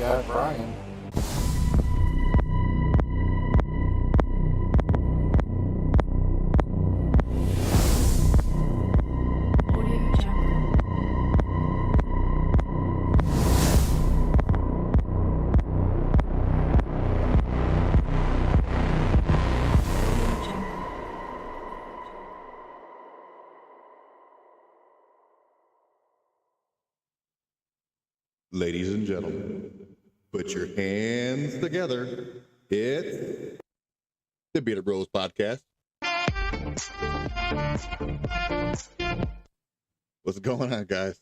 guy, Brian. Ladies and gentlemen, put your hands together. It's the Bearded Bros Podcast. What's going on, guys?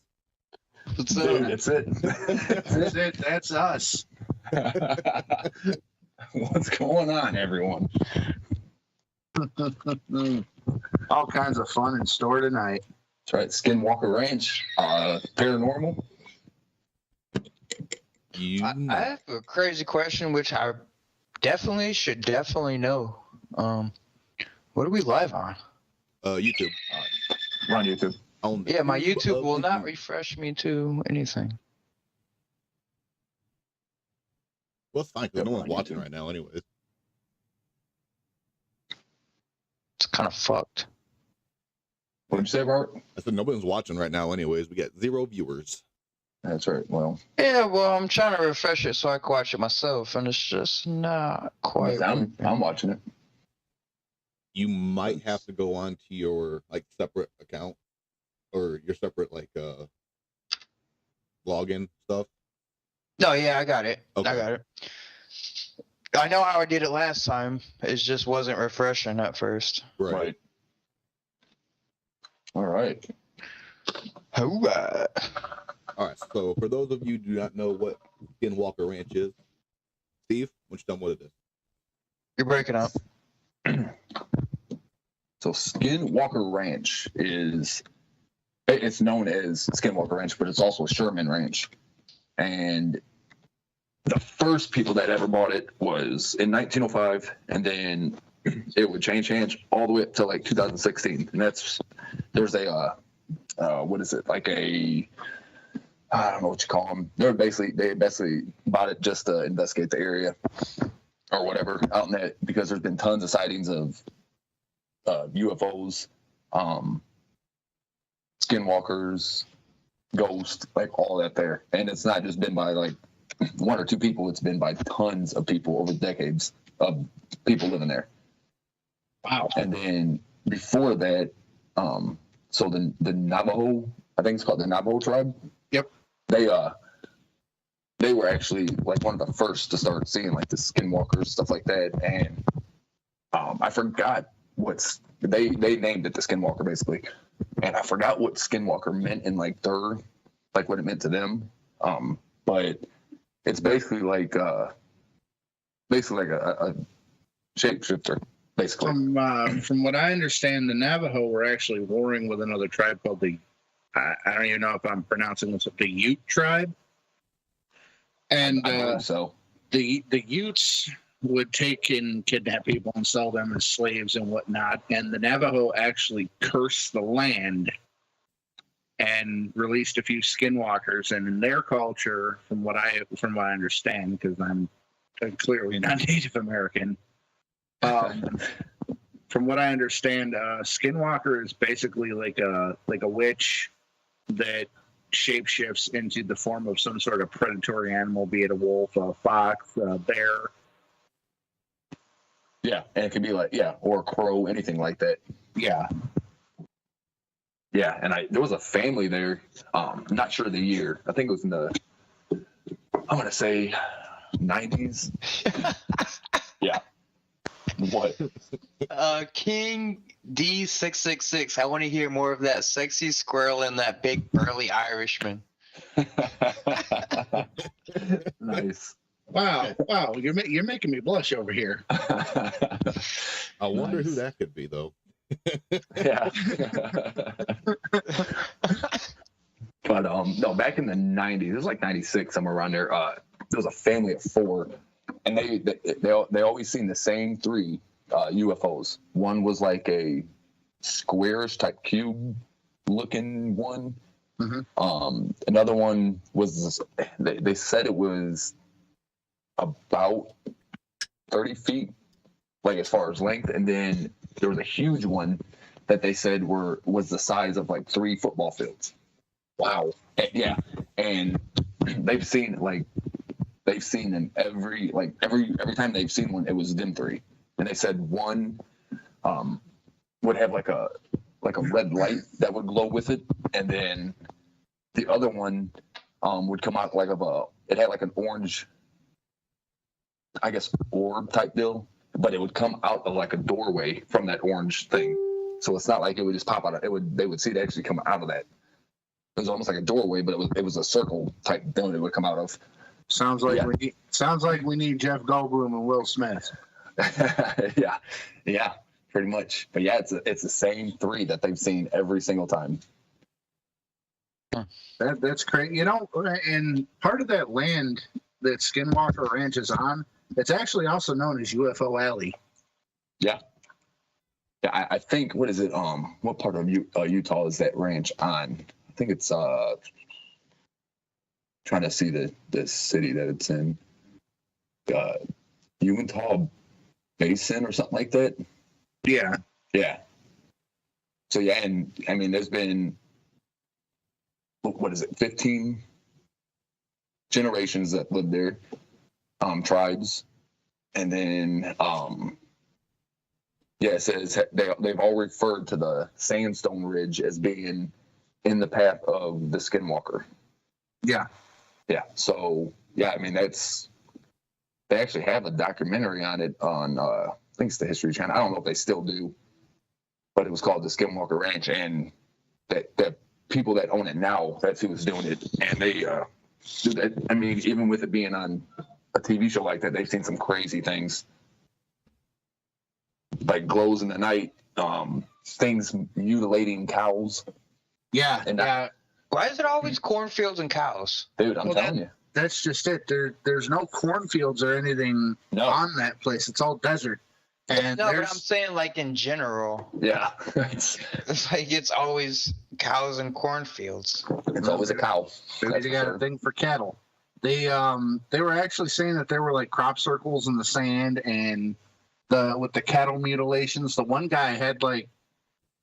That's it. That's it. That's it. That's us. What's going on, everyone? All kinds of fun in store tonight. That's right. Skinwalker Ranch, Paranormal. I have a crazy question, which I should know. What are we live on? YouTube. We're on YouTube. Yeah, my YouTube will not refresh me to anything. Well, it's fine because no Yep, one's on watching YouTube. right now, anyways. It's kind of fucked. What did you say, Robert? I said nobody's watching right now, anyways. We got 0 viewers. That's right. Well, Yeah, well, I'm trying to refresh it so I can watch it myself, and it's just not quite. I'm watching it. You might have to go on to your separate account or your separate login stuff. No, yeah, I got it. Okay. I got it. I know how I did it last time. It just wasn't refreshing at first. Right. All right. All right. All right. So for those of you who do not know what Skinwalker Ranch is, Steve, why don't you tell them what it is? You're breaking up. So Skinwalker Ranch it's known as Skinwalker Ranch, but it's also Sherman Ranch. And the first people that ever bought it was in 1905, and then it would change hands all the way up to 2016. And there's a what is it, I don't know what you call them. They basically bought it just to investigate the area or whatever out in that, because there's been tons of sightings of UFOs, skinwalkers, ghosts, all that there. And it's not just been by 1 or 2 people. It's been by tons of people over decades of people living there. Wow. And then before that, so the Navajo, I think it's called the Navajo tribe. Yep. They were actually one of the first to start seeing the skinwalkers, stuff like that. And I forgot they named it the Skinwalker basically, and I forgot what Skinwalker meant in their what it meant to them. But it's basically a shapeshifter. Basically. From what I understand, the Navajo were actually warring with another tribe called I don't even know if I'm pronouncing this, the Ute tribe. And I believe so. The Utes would take and kidnap people and sell them as slaves and whatnot. And the Navajo actually cursed the land and released a few skinwalkers. And in their culture, from what I understand, because I'm clearly not Native American, from what I understand, skinwalker is basically like a witch that shapeshifts into the form of some sort of predatory animal, be it a wolf, a fox, a bear. Yeah, and it could be or a crow, anything like that. Yeah. Yeah, and there was a family there. Not sure the year. I think it was in the, I want to say, 90s. Yeah. What? King D666. I want to hear more of that sexy squirrel and that big burly Irishman. Nice. Wow, you're making me blush over here. I wonder who that could be, though. Yeah. But no, back in the 90s, it was 96, somewhere around there. There was a family of 4, and they always seen the same 3 UFOs. One was a squarish type cube looking one. Mm-hmm. Another one was, they said it was about 30 feet, like as far as length, and then there was a huge one that they said was the size of like 3 football fields. Wow. Yeah, and they've seen them every time they've seen one, it was them 3, and they said one would have like a red light that would glow with it, and then the other one would come out it had like an orange, I guess, orb type deal, but it would come out of like a doorway from that orange thing. So it's not like it would just pop out. They would see it actually come out of that. It was almost like a doorway, but it was a circle type thing it would come out of. Sounds like we need Jeff Goldblum and Will Smith. yeah, pretty much. But yeah, it's the same 3 that they've seen every single time. That's great. You know, and part of that land that Skinwalker Ranch is on, it's actually also known as UFO Alley. Yeah. Yeah, I think, what is it? What part of Utah is that ranch on? I think it's trying to see the city that it's in. Utah Basin or something like that. Yeah. Yeah. So yeah, and I mean, there's been, what is it, 15 generations that lived there, tribes, and then yeah, it says they've all referred to the Sandstone Ridge as being in the path of the Skinwalker. Yeah. Yeah. So yeah, I mean, they actually have a documentary on it on I think it's the History Channel. I don't know if they still do, but it was called the Skinwalker Ranch, and that people that own it now, that's who was doing it, and they I mean, even with it being on a TV show like that, they've seen some crazy things, like glows in the night, things mutilating cows. Yeah. And Why is it always cornfields and cows? Dude, I'm telling you. That's just it. There's no cornfields or anything on that place. It's all desert. And no, but I'm saying like in general. Yeah. It's like it's always cows and cornfields. It's always a cow. They got a thing for cattle. They were actually saying that there were like crop circles in the sand, and with the cattle mutilations, the one guy had like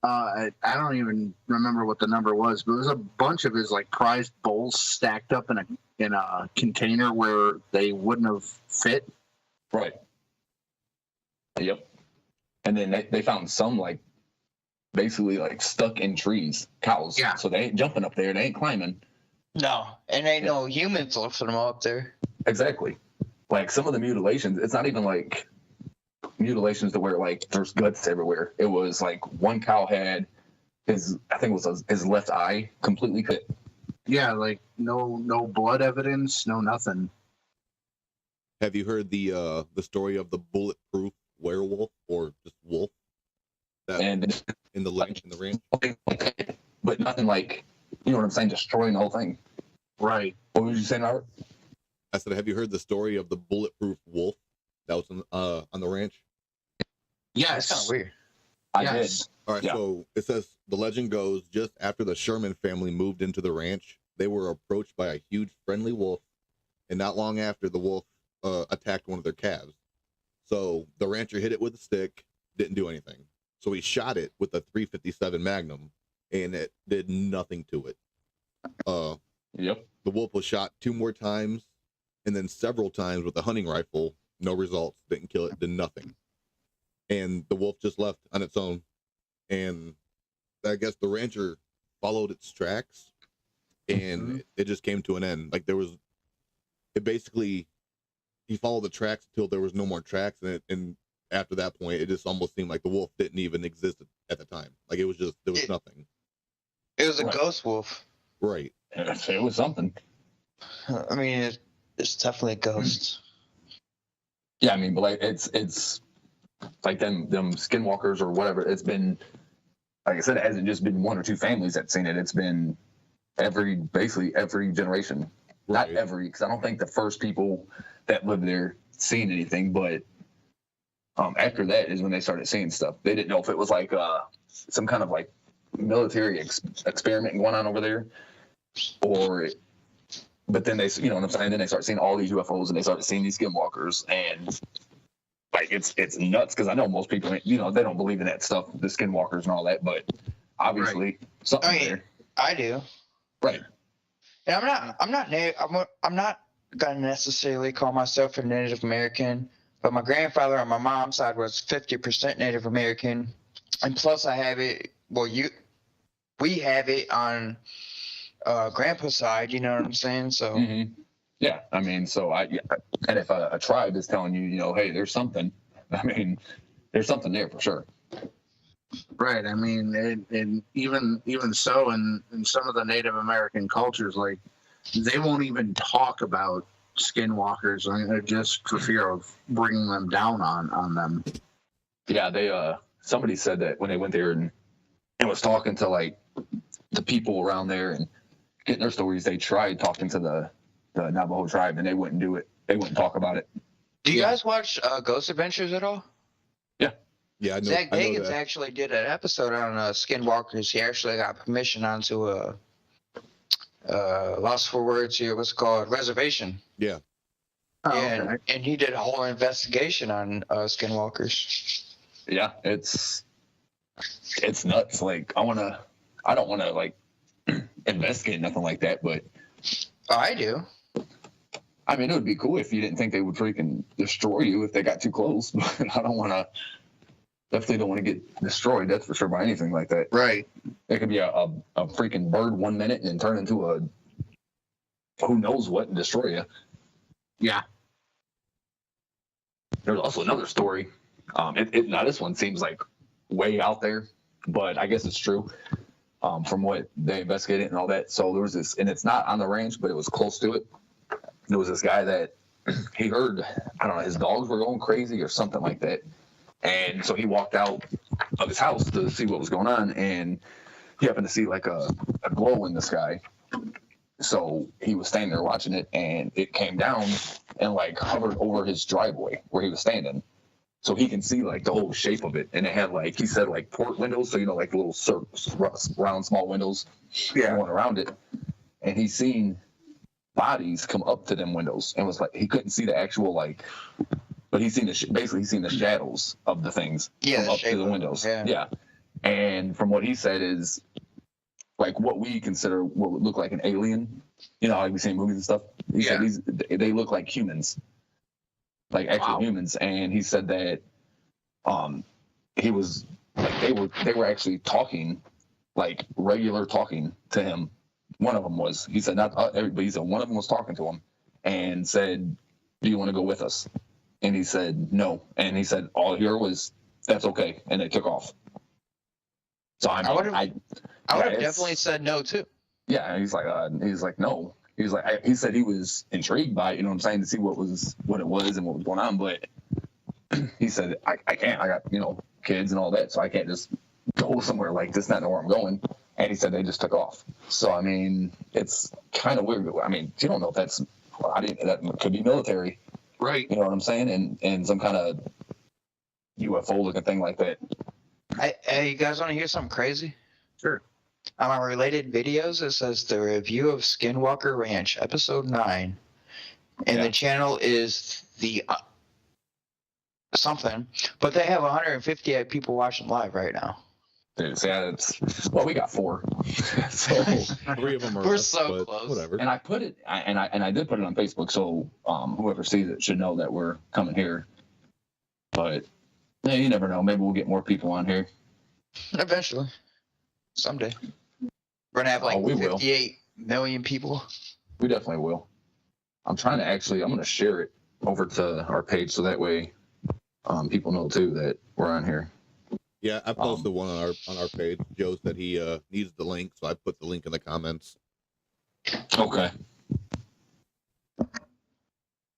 I don't even remember what the number was, but it was a bunch of his like prized bulls stacked up in a container where they wouldn't have fit. Right. Yep. And then they found some like basically like stuck in trees, cows. Yeah. So they ain't jumping up there. They ain't climbing. No, and ain't no humans lifting them up there. Exactly. Like some of the mutilations, it's not even like mutilations to where like there's guts everywhere. It was like one cow had his left eye completely cut. Yeah, like no blood evidence, no nothing. Have you heard the story of the bulletproof werewolf or just wolf? And in the ranch. But nothing like, you know what I'm saying, destroying the whole thing. Right. What was you saying, Robert? I said, have you heard the story of the bulletproof wolf that was on the ranch? Yes. That's kind of weird. I Yes. did. All right, Yeah. so it says the legend goes just after the Sherman family moved into the ranch, they were approached by a huge friendly wolf, and not long after, the wolf attacked one of their calves. So the rancher hit it with a stick, didn't do anything. So he shot it with a .357 Magnum, and it did nothing to it. Yep. The wolf was shot 2 more times, and then several times with a hunting rifle. No results. Didn't kill it. Did nothing. And the wolf just left on its own. And I guess the rancher followed its tracks, and it just came to an end. Like he followed the tracks until there was no more tracks, and after that point, it just almost seemed like the wolf didn't even exist at the time. Like there was nothing. It was a ghost wolf. Right. It was something. I mean, it's definitely a ghost. Yeah, I mean, but like it's like them skinwalkers or whatever. It's been, like I said, it hasn't just been 1 or 2 families that's seen it. It's been basically every generation. Right. Not every, because I don't think the first people that lived there seen anything, but after that is when they started seeing stuff. They didn't know if it was like some kind of like military experiment going on over there, or but then they, you know what I'm saying? Then they start seeing all these UFOs and they start seeing these skinwalkers, and like it's nuts because I know most people, you know, they don't believe in that stuff, the skinwalkers and all that, but obviously something there. I do. Right. And I'm not gonna necessarily call myself a Native American, but my grandfather on my mom's side was 50% Native American, and plus I have it. Well, we have it on grandpa's side. You know what I'm saying? So. Mm-hmm. Yeah, I mean, so and if a tribe is telling you, you know, hey, there's something, I mean, there's something there for sure. Right. I mean, and even so, in some of the Native American cultures, like they won't even talk about skinwalkers, just for fear of bringing them down on them. Yeah, they somebody said that when they went there and was talking to like the people around there and getting their stories, they tried talking to the Navajo tribe and they wouldn't do it. They wouldn't talk about it. Do you guys watch Ghost Adventures at all? Yeah, I know. Zach I know Bagans that. actually did an episode on skinwalkers. He actually got permission onto a lost for words here. What's it called? Reservation. Yeah. Oh, and, okay. and he did a whole investigation on skinwalkers. Yeah, it's nuts. Like I don't wanna like investigate nothing like that, but I do. I mean, it would be cool if you didn't think they would freaking destroy you if they got too close, but I definitely don't want to get destroyed, that's for sure, by anything like that. Right. It could be a freaking bird 1 minute and turn into a who knows what and destroy you. Yeah. There's also another story. Now this one seems like way out there, but I guess it's true. From what they investigated and all that. So there was this, and it's not on the ranch, but it was close to it. There was this guy that he heard, I don't know, his dogs were going crazy or something like that. And so he walked out of his house to see what was going on, and he happened to see like a glow in the sky. So he was standing there watching it, and it came down and like hovered over his driveway where he was standing. So he can see like the whole shape of it. And it had like, he said like port windows. So, you know, like little circles, round, small windows going around it. And he seen bodies come up to them windows and was like, he couldn't see the actual like, but he seen basically he seen the shadows of the things come up to the windows. Yeah. And from what he said is like what we consider what would look like an alien, you know, how we see in movies and stuff. He said they look like humans. Like actual humans, and he said that he was like they were actually talking, like regular talking to him. One of them was, he said, not everybody, he said one of them was talking to him and said, do you want to go with us? And he said no, and he said all here was that's okay, and they took off. So I would have definitely said no too. Yeah, and he's like no. He was like, he said he was intrigued by it, you know what I'm saying, to see what it was and what was going on. But he said, I can't, I got, you know, kids and all that, so I can't just go somewhere like this, not know where I'm going. And he said they just took off. So, I mean, it's kind of weird. I mean, you don't know if that could be military. Right. You know what I'm saying? And some kind of UFO looking thing like that. Hey, you guys want to hear something crazy? Sure. On my related videos, it says the review of Skinwalker Ranch, episode 9. And the channel is the something, but they have 158 people watching live right now. Dude, yeah, well, we got 4. So 3 of them are. We're so close. Whatever. And I put it, I did put it on Facebook, so whoever sees it should know that we're coming here. But yeah, you never know. Maybe we'll get more people on here eventually. Someday. We're gonna have like 58 million people. We definitely will. I'm going to share it over to our page so that way people know too that we're on here. Yeah, I posted one on our page. Joe said he needs the link, so I put the link in the comments. Okay.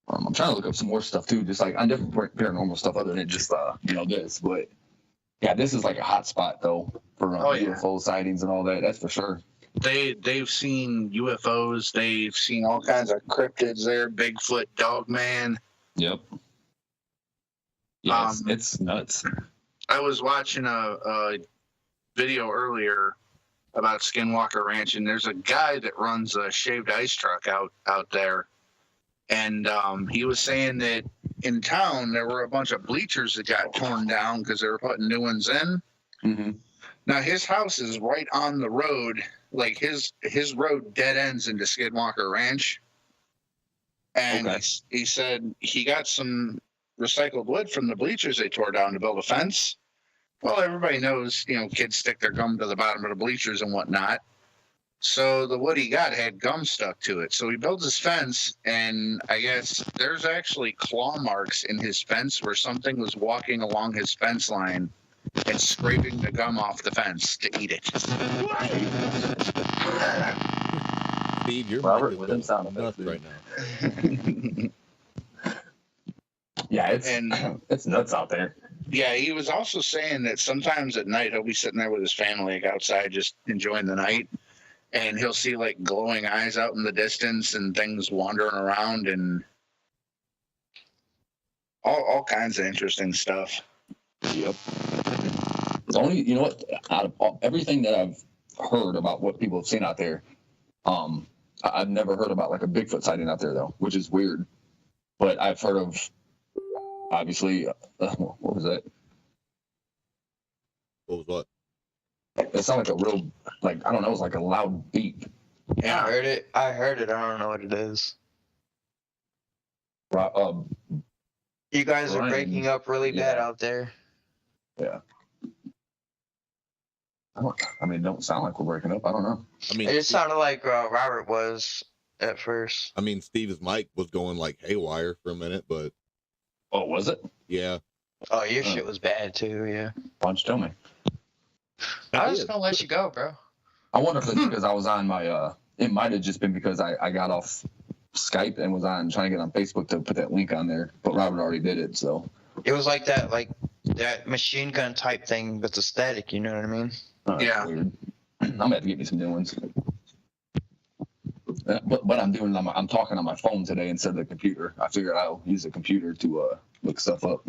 I'm trying to look up some more stuff too, just like on different paranormal stuff other than just this. But yeah, this is like a hot spot though for UFO sightings and all that. That's for sure. They've seen UFOs. They've seen all kinds of cryptids there. Bigfoot, Dogman. Yep. Yeah, it's nuts. I was watching a video earlier, about Skinwalker Ranch, and there's a guy that runs a shaved ice truck out there, and he was saying that in town there were a bunch of bleachers that got torn down because they were putting new ones in. Mm-hmm. Now his house is right on the road, like his road dead ends into Skinwalker Ranch, and Okay. he said he got some recycled wood from the bleachers they tore down to build a fence. Well, everybody knows, kids stick their gum to the bottom of the bleachers and whatnot. So the wood he got had gum stuck to it. So he builds his fence, and I guess there's actually claw marks in his fence where something was walking along his fence line and scraping the gum off the fence to eat it. Steve, you're Robert with them sound nuts effects, right now. Yeah, And- it's nuts out there. Yeah, he was also saying that sometimes at night he'll be sitting there with his family, like outside, just enjoying the night, and he'll see like glowing eyes out in the distance and things wandering around and all kinds of interesting stuff. Yep. The only, you know what, out of everything that I've heard about what people have seen out there, I've never heard about like a Bigfoot sighting out there though, which is weird. But I've heard of, obviously, what was that? What was what? It sounded like a real, like, I don't know, it was like a loud beep. Yeah, I heard it. I don't know what it is. You guys are Brian, breaking up really bad yeah. out there. Yeah. Don't sound like we're breaking up. I don't know. I mean, It just sounded like Robert was at first. I mean, Steve's mic was going like haywire for a minute, but Oh, was it? yeah. Oh, your shit was bad too. Yeah. Why don't you tell me? I was just gonna let you go, bro. I wonder if it's because I was on my, it might have just been because I got off Skype and was trying to get on Facebook to put that link on there, but Robert already did it, so. It was like that machine gun type thing, but it's static. You know what I mean? That's Yeah. weird. I'm gonna have to get me some new ones. But I'm doing, I'm talking on my phone today instead of the computer. I figured I'll use the computer to look stuff up.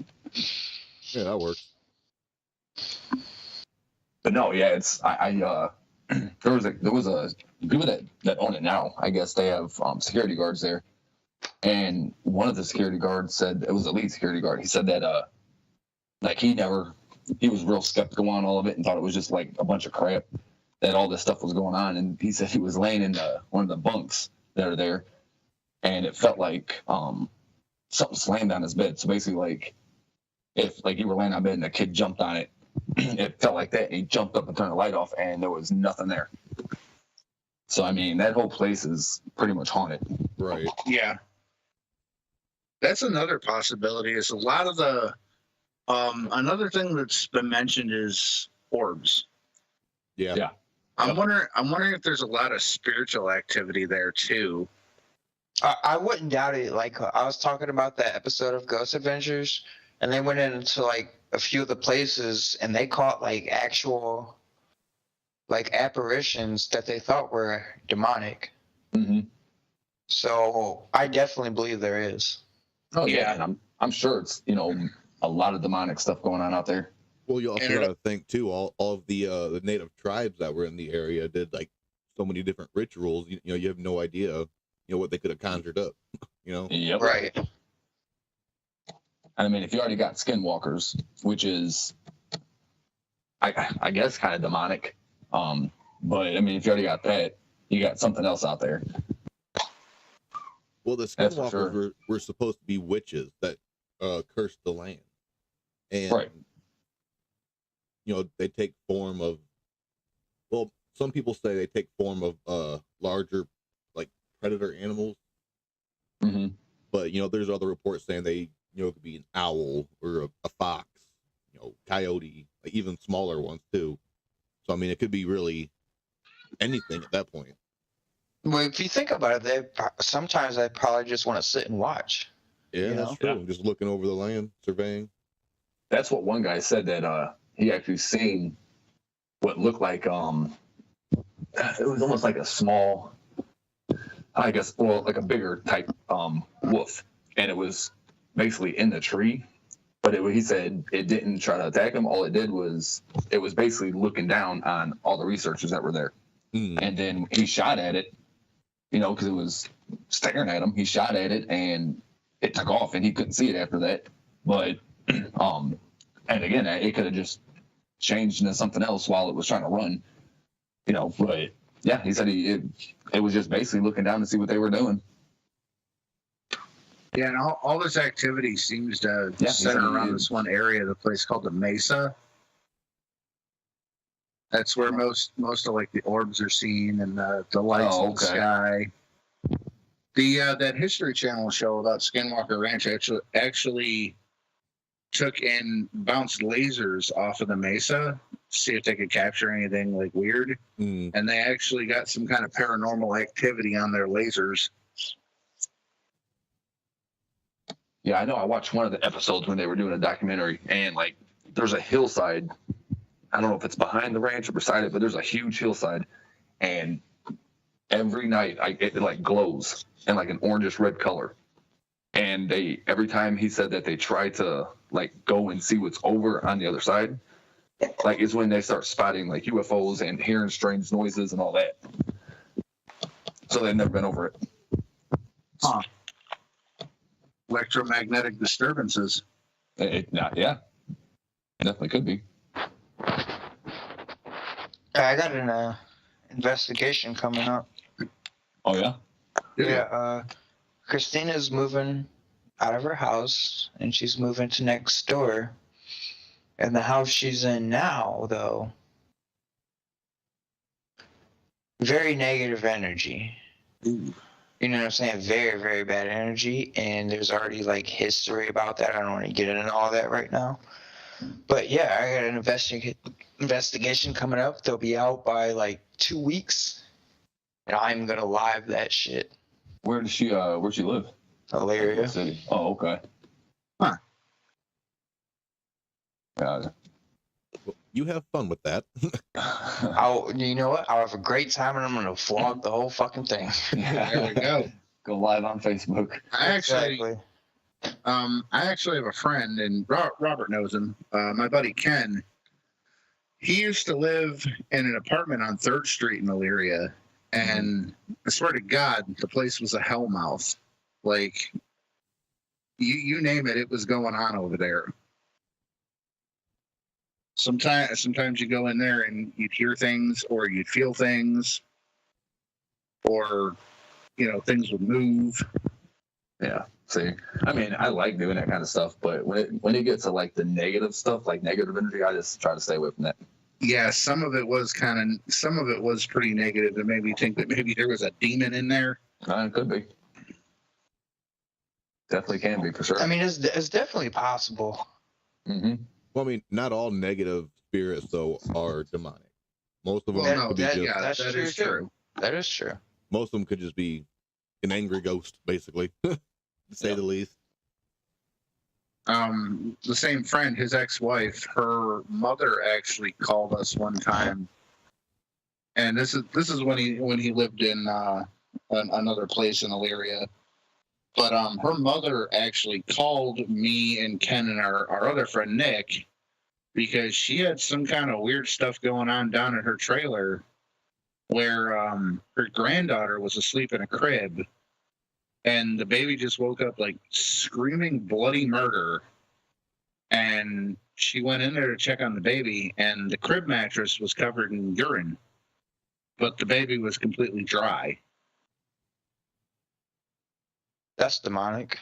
Yeah, that works. But no, yeah, it's there was a people that own it now. I guess they have security guards there, and one of the security guards said, it was a lead security guard. He said that like he was real skeptical on all of it and thought it was just like a bunch of crap, that all this stuff was going on. And he said he was laying in one of the bunks that are there, and it felt like something slammed on his bed. So basically, like if like you were laying on bed and a kid jumped on it, it felt like that. And he jumped up and turned the light off, and there was nothing there. So I mean, that whole place is pretty much haunted. Right. Yeah. That's another possibility. Is a lot of the another thing that's been mentioned is orbs. Yeah. Yeah. I'm wondering if there's a lot of spiritual activity there too. I wouldn't doubt it. Like I was talking about that episode of Ghost Adventures, and they went into like a few of the places, and they caught like actual like apparitions that they thought were demonic. Mm-hmm. So I definitely believe there is. Oh yeah, Yeah. and I'm sure it's a lot of demonic stuff going on out there. Well, you also And it- got to think too. All of the native tribes that were in the area did like so many different rituals. You have no idea, what they could have conjured up. Yep. Right. I mean, if you already got skinwalkers, which is, I guess, kind of demonic. But I mean, if you already got that, you got something else out there. Well, the That's for skinwalkers sure. were supposed to be witches that cursed the land, and Right. they take form of. Well, some people say they take form of larger, like predator animals, Mm-hmm. but there's other reports saying they it could be an owl or a fox, coyote, like even smaller ones too. So I mean, it could be really anything at that point. Well, if you think about it, sometimes they probably just want to sit and watch. Yeah, You that's know? true. Just looking over the land, surveying. That's what one guy said, that he actually seen what looked like it was almost like a small, I guess, well, like a bigger type wolf, and it was basically in the tree, But he said it didn't try to attack him. All it did was it was basically looking down on all the researchers that were there. And then he shot at it, because it was staring at him. He shot at it and it took off, and he couldn't see it after that. But and again, it could have just changed into something else while it was trying to run. But yeah, he said it was just basically looking down to see what they were doing. Yeah, and all this activity seems to center around this one area, the place called the Mesa. That's where most of like the orbs are seen and the lights in the sky. That History Channel show about Skinwalker Ranch actually took and bounced lasers off of the Mesa to see if they could capture anything like weird. And they actually got some kind of paranormal activity on their lasers. Yeah, I know. I watched one of the episodes when they were doing a documentary, and like there's a hillside. I don't know if it's behind the ranch or beside it, but there's a huge hillside, and every night it like glows in like an orangish red color. And every time he said that they try to like go and see what's over on the other side, like is when they start spotting like UFOs and hearing strange noises and all that. So they've never been over it. Huh. Electromagnetic disturbances. Yeah, definitely could be. I got an investigation coming up. Oh yeah. Yeah. Christina's moving out of her house, and she's moving to next door. And the house she's in now, though, very negative energy. Ooh. You know what I'm saying? Very, very bad energy. And there's already like history about that. I don't want to get into all that right now. But yeah, I got an investigation coming up. They'll be out by like 2 weeks. And I'm going to live that shit. Where'd she live? Hilaria. City. Oh, okay. Huh. Yeah. You have fun with that. You know what? I'll have a great time, and I'm going to vlog the whole fucking thing. There we go. Go live on Facebook. I actually have a friend, and Robert knows him. My buddy Ken. He used to live in an apartment on 3rd Street in Elyria, and I swear to God, the place was a hellmouth. Like, you name it, it was going on over there. Sometimes you go in there and you'd hear things, or you'd feel things, or things would move. Yeah. See, I mean, I like doing that kind of stuff, but when it gets to like the negative stuff, like negative energy, I just try to stay away from that. Yeah, some of it was pretty negative. It made me think that maybe there was a demon in there. It could be. Definitely can be, for sure. I mean, it's definitely possible. Mm-hmm. Well, I mean, not all negative spirits though are demonic. Most of them could be that is true. That is true. Most of them could just be an angry ghost, basically, to say the least. The same friend, his ex-wife, her mother actually called us one time, and this is when he lived in another place in Elyria. But her mother actually called me and Ken and our other friend Nick, because she had some kind of weird stuff going on down at her trailer, where her granddaughter was asleep in a crib, and the baby just woke up like screaming bloody murder. And she went in there to check on the baby, and the crib mattress was covered in urine, but the baby was completely dry. That's demonic.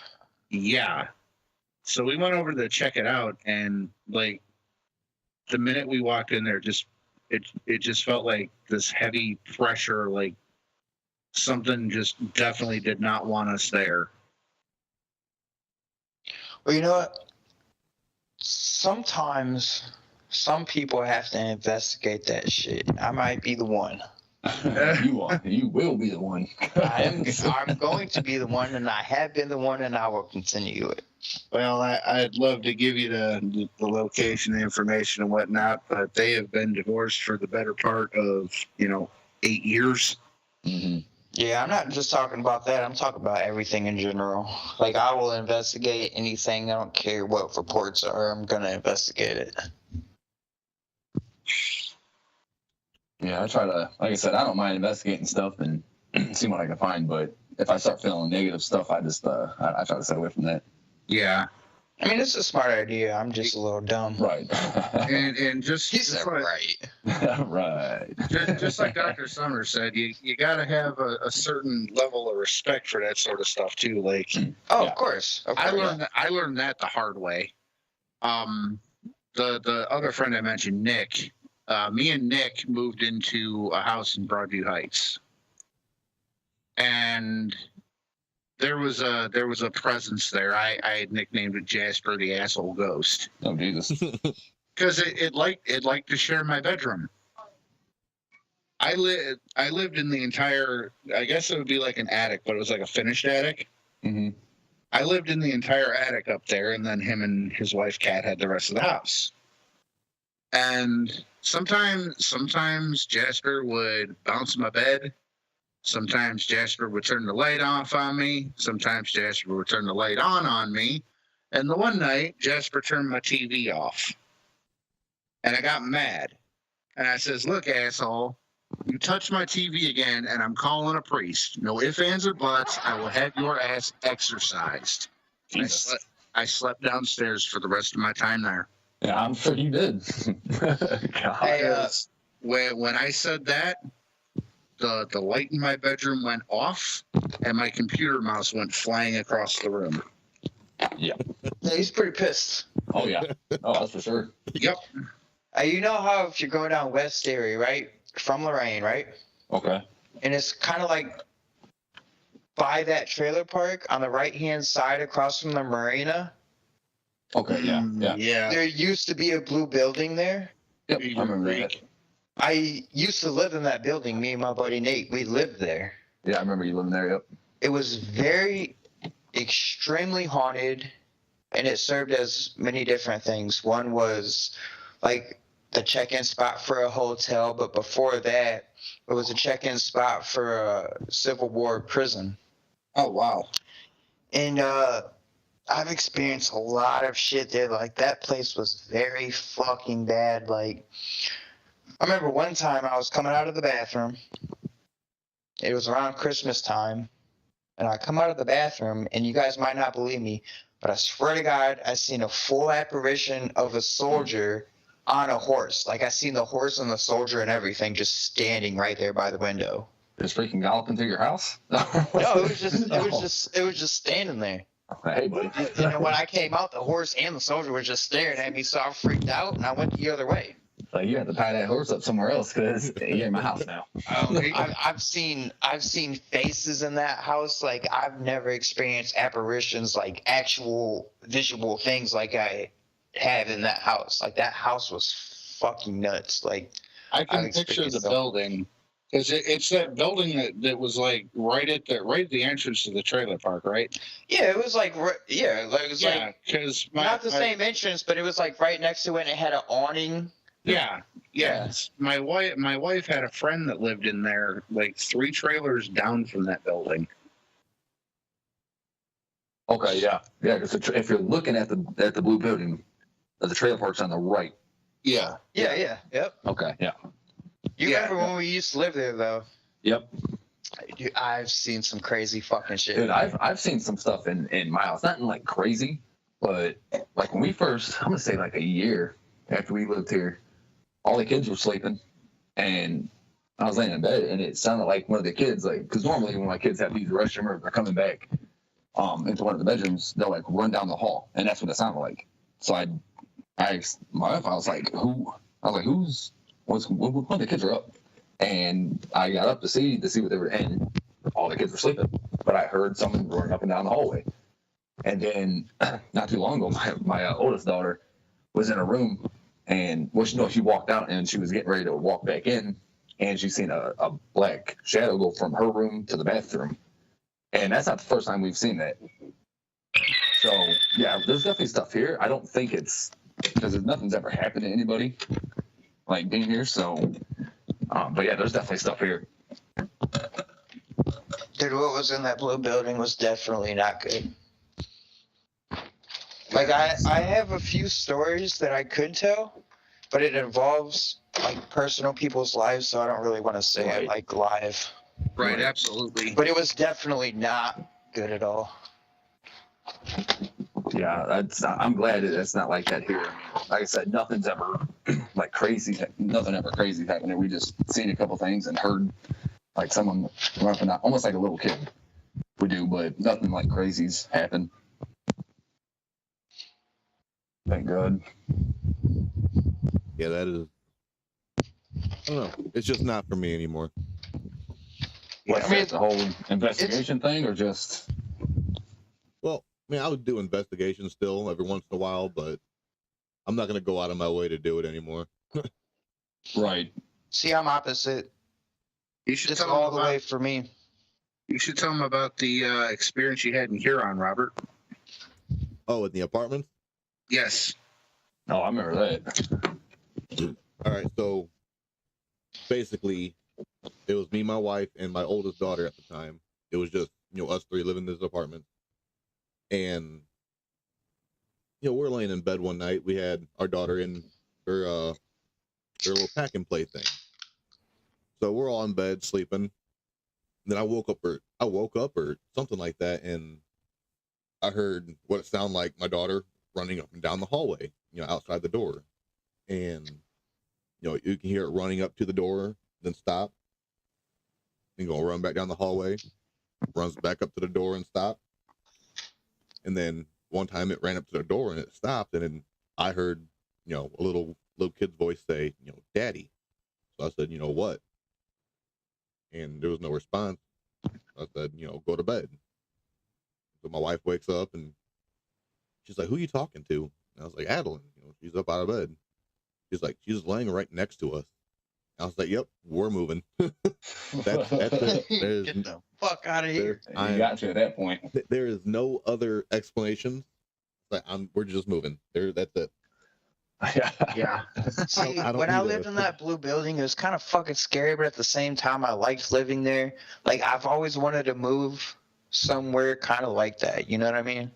Yeah. So we went over to check it out, and like the minute we walked in there, it just felt like this heavy pressure, like something just definitely did not want us there. Well, you know what? Sometimes some people have to investigate that shit. I might be the one. You will be the one. I'm going to be the one, and I have been the one, and I will continue it. Well, I'd love to give you the location, the information, and whatnot, but they have been divorced for the better part of 8 years. Mm-hmm. Yeah, I'm not just talking about that. I'm talking about everything in general. Like, I will investigate anything. I don't care what reports are. I'm gonna investigate it. Yeah, I try to, like I said, I don't mind investigating stuff and seeing what I can find. But if I start feeling negative stuff, I just I try to stay away from that. Yeah. I mean, it's a smart idea. I'm just a little dumb. Right. And just, He said like, right. Right. just like Dr. Summers said, you got to have a certain level of respect for that sort of stuff too. Like, Oh, Yeah. of course. Of I course. learned that the hard way. The other friend I mentioned, Nick, me and Nick moved into a house in Broadview Heights, and there was a presence there. I had nicknamed it Jasper the Asshole Ghost Oh Jesus. because it liked to share my bedroom. I lived in the entire, I guess it would be like an attic, but it was like a finished attic. Mm-hmm. I lived in the entire attic up there, and then him and his wife Kat had the rest of the house. And sometimes Jasper would bounce my bed. Sometimes Jasper would turn the light off on me. Sometimes Jasper would turn the light on me. And the one night, Jasper turned my TV off. And I got mad. And I says, "Look, asshole, you touch my TV again, and I'm calling a priest. No ifs, ands, or buts. I will have your ass exorcised." Jesus. I slept downstairs for the rest of my time there. Yeah, I'm sure you did. God. Hey, When I said that, the light in my bedroom went off, and my computer mouse went flying across the room. yeah, he's pretty pissed. Oh yeah. Oh, that's for sure. Yep. You know how if you're going down West Erie, right? From Lorraine, right? Okay. And it's kind of like by that trailer park on the right-hand side across from the marina. Okay. Yeah. Yeah. Yeah. There used to be a blue building there. Yep. I remember that. I used to live in that building. Me and my buddy Nate, we lived there. Yeah, I remember you living there. Yep. It was very extremely haunted, and it served as many different things. One was like the check-in spot for a hotel, but before that, it was a check-in spot for a Civil War prison. Oh wow. And I've experienced a lot of shit there. Like, that place was very fucking bad. Like, I remember one time I was coming out of the bathroom. It was around Christmas time. And I come out of the bathroom, and you guys might not believe me, but I swear to God, I seen a full apparition of a soldier on a horse. Like, I seen the horse and the soldier and everything just standing right there by the window. Just freaking galloping through your house? No, it was just standing there. Hey, buddy. And when I came out, the horse and the soldier were just staring at me, so I freaked out, and I went the other way. Like, you have to tie that horse up somewhere else because you're in my house now. I've seen faces in that house. Like, I've never experienced apparitions, like actual visual things like I have in that house. Like, that house was fucking nuts. Like, I can I've picture the experienced them. building because it's that building that was like right at the entrance to the trailer park, right? yeah, it was like it was Yeah, like because not the same entrance, but it was like right next to it, and it had an awning. Yeah. Yes. My wife had a friend that lived in there, like 3 trailers down from that building. Okay, yeah. Yeah, because if you're looking at the blue building, the trailer park's on the right. Yeah. Yeah. Yep. Okay, yeah. You Yeah. remember when we used to live there, though? Yep. Dude, I've seen some crazy fucking shit. Dude, I've seen some stuff in my house. Nothing like crazy, but like when we first, I'm gonna say like a year after we lived here, all the kids were sleeping, and I was laying in bed, and it sounded like one of the kids, like, because normally when my kids have these restroom or they're coming back into one of the bedrooms, they'll like run down the hall, and that's what it sounded like. So I asked my wife, I was like, who's one of the kids are up, and I got up to see what they were, and all the kids were sleeping, but I heard someone running up and down the hallway, and then not too long ago, my oldest daughter was in a room. And she walked out and she was getting ready to walk back in, and she seen a black shadow go from her room to the bathroom. And that's not the first time we've seen that. So yeah, there's definitely stuff here. I don't think it's because nothing's ever happened to anybody like being here. So, but yeah, there's definitely stuff here. Dude, what was in that blue building was definitely not good. Like, I have a few stories that I could tell, but it involves, like, personal people's lives, so I don't really want to say it, like, live. Right, absolutely. But it was definitely not good at all. Yeah, I'm glad it's not like that here. Like I said, nothing's ever like crazy. Nothing ever crazy happened. We just seen a couple things and heard like someone running out, almost like a little kid. We do, but nothing like crazies happen. Thank God. Yeah, that is. I don't know. It's just not for me anymore. What's I mean, that, the whole investigation thing, or just? Well, I mean, I would do investigations still every once in a while, but I'm not going to go out of my way to do it anymore. Right. See, I'm opposite. You should Just tell all them the about, way for me. You should tell them about the experience you had in Huron, Robert. Oh, in the apartment? Yes. Oh, I remember that. All right, so basically, it was me, my wife, and my oldest daughter at the time. It was just, us three living in this apartment. And, we're laying in bed one night. We had our daughter in her little pack and play thing. So we're all in bed sleeping. And then I woke up or something like that, and I heard what it sounded like my daughter running up and down the hallway, outside the door. And, you can hear it running up to the door, then stop, and go run back down the hallway, runs back up to the door and stop. And then one time it ran up to the door and it stopped, and then I heard, a little kid's voice say, "Daddy." So I said, "What?" And there was no response. I said, "Go to bed." So my wife wakes up and she's like, "Who are you talking to?" And I was like, "Adeline." She's up out of bed. She's like, "She's laying right next to us." I was like, "Yep, we're moving." that's it. Get the fuck out of here. You got to at that point. There is no other explanation. Like, we're just moving. That's it. Yeah. See, I don't when I need lived a- in that blue building, it was kind of fucking scary, but at the same time, I liked living there. Like, I've always wanted to move somewhere kind of like that. You know what I mean?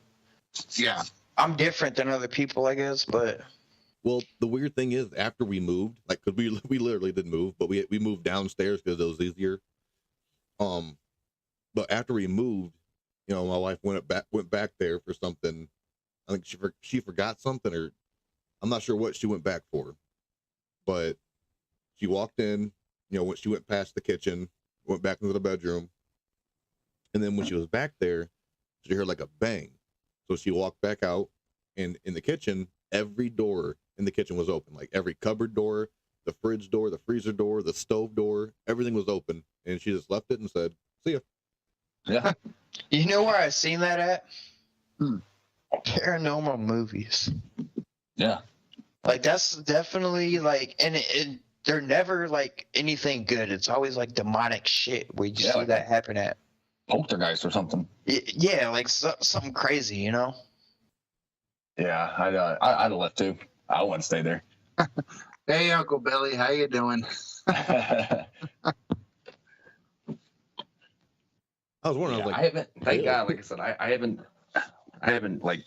Yeah. I'm different than other people, I guess, but Well, the weird thing is, after we moved, like, cause we literally didn't move, but we moved downstairs because it was easier. But after we moved, my wife went back there for something. I think she forgot something, or I'm not sure what she went back for. But she walked in, when she went past the kitchen, went back into the bedroom, and then when she was back there, she heard like a bang. So she walked back out, and in the kitchen, every door in the kitchen was open, like every cupboard door, the fridge door, the freezer door, the stove door, everything was open. And she just left it and said, "See ya." Yeah. you know where I seen that at? Paranormal movies. Yeah. Like, that's definitely like, and they're never like anything good. It's always like demonic shit where you see like that happen at. Poltergeist or something. Yeah, like something crazy, Yeah, I'd have left too. I wouldn't stay there. Hey, Uncle Billy, how you doing? I was wondering, Yeah, I was I like, haven't. Thank really? God, like I said, I haven't like